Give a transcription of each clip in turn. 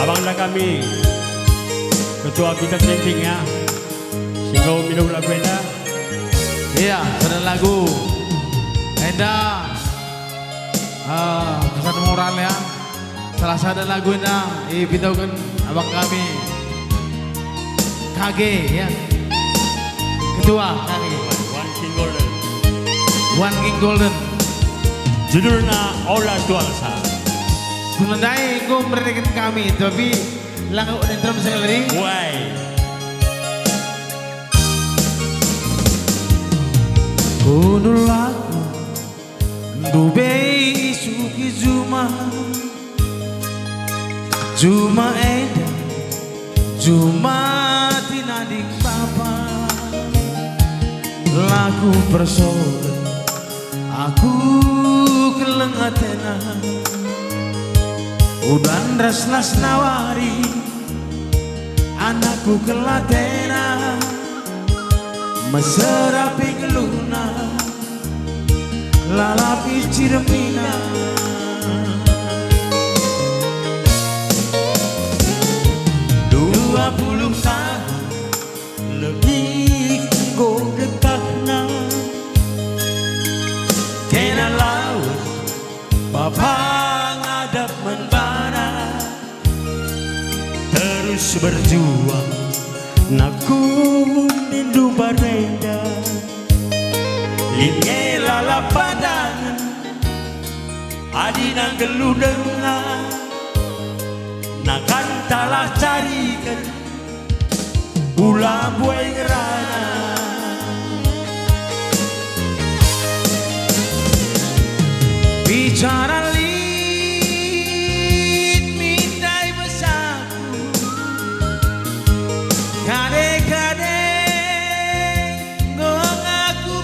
Abang lah kami ketua kita penting ya. Sehingga minum lagu Enda. Iya, sudah lagu Enda pesan moral ya. Salah satu lagu Enda dipintahukan abang kami KG ya. Ketua KG One King Golden. One King Golden. Judulnya Ola Tualsa. Sebenarnya aku merendahkan kami, tapi lagu udah drum sekali. Why? Kuno lagu Dubei isuki Juma Juma Eda Juma tinading papa Lagu persoalan Aku kelengatena Udan reslas nawari Anakku kelatena Meserapi geluna Lalapi ciremina 20 tahun lebih go dekatna Kena laut Papa ngadap membara Terus berjuang Nakun nindu barenda Linge lalapadan Adina geludenga Nakantalah carikan Ulah buai ngerana Bicara lid mindai besaku Kade-kade ngaku-ngaku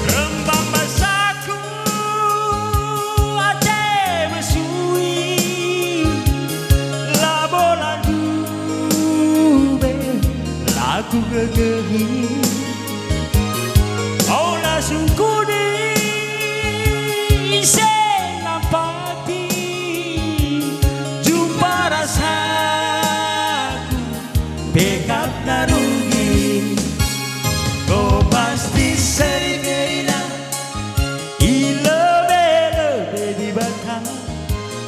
Rembang basaku Ate mesui Labola dube Lagu gegehi Ola sungkudi Ise lampati Jumpa rasaku Bekap narugi Kau pasti sering hilang Ilebe-lebe di bakal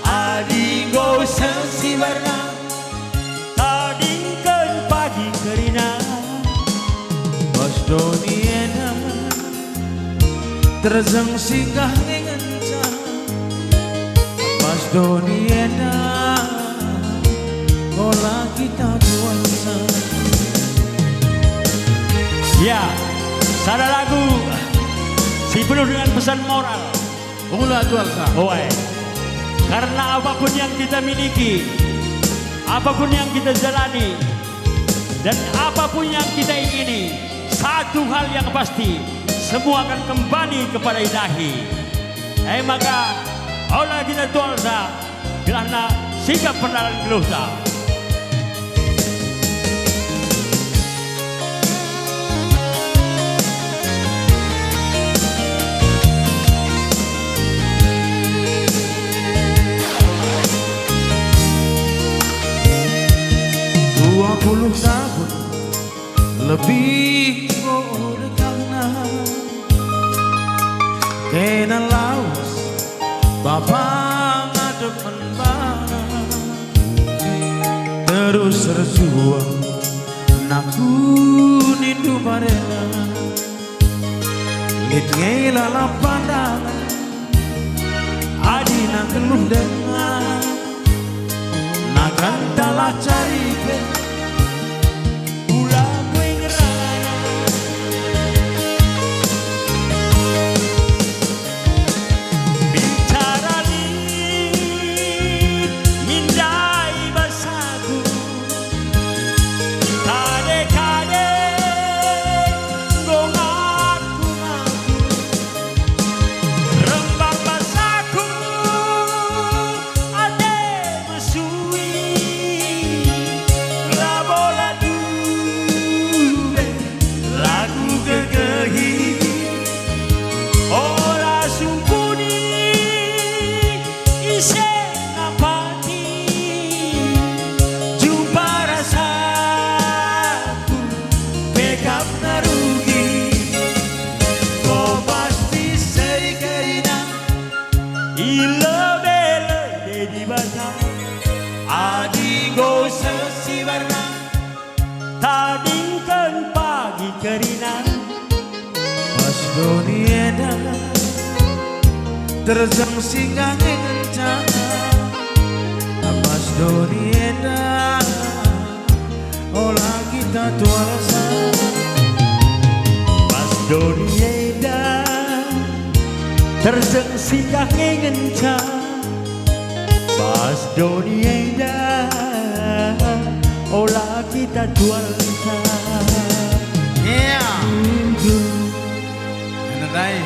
Adi go sensi warna Tadingkan pagi kerina Bos Doni ena Terzang singgah ngenca Bos Doni ena Kola kita puasa Ya, sada lagu Si penuh dengan pesan moral Mula Tualsa Oi. Karena apapun yang kita miliki Apapun yang kita jalani Dan apapun yang kita ingini Satu hal yang pasti Semua akan kembali kepada ilahi maka Allah kita tualsa Bilahna sikap pendalan geluhta 20 tahun lebih karena kena laus Bapak ngadep membara terus berjuang naku nindu barela lit ngelala pandangan adina keluh dengar nakan dalah cari ilebele di bata Adigo sesiwarna tadingkan pagi kerina Mas Donieda terjang singgah ngencang Mas Donieda olah kita tuasa Mas Donieda terjang singgah ngencang Mas Donieda olah kita tuasa Yeah. Nanay.